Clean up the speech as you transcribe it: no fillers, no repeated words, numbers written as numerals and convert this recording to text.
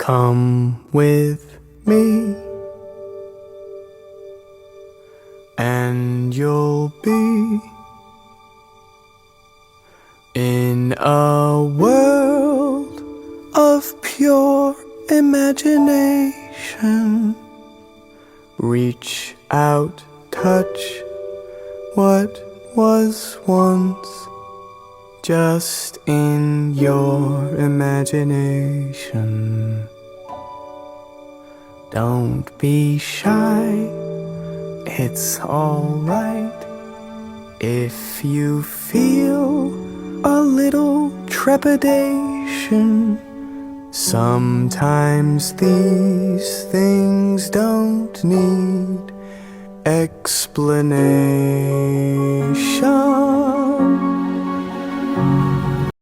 Come with me, and you'll be in a world of pure imagination. Reach out, touch what was once just in your imagination. Don't be shy, it's alright if you feel a little trepidation. Sometimes these things don't need explanation.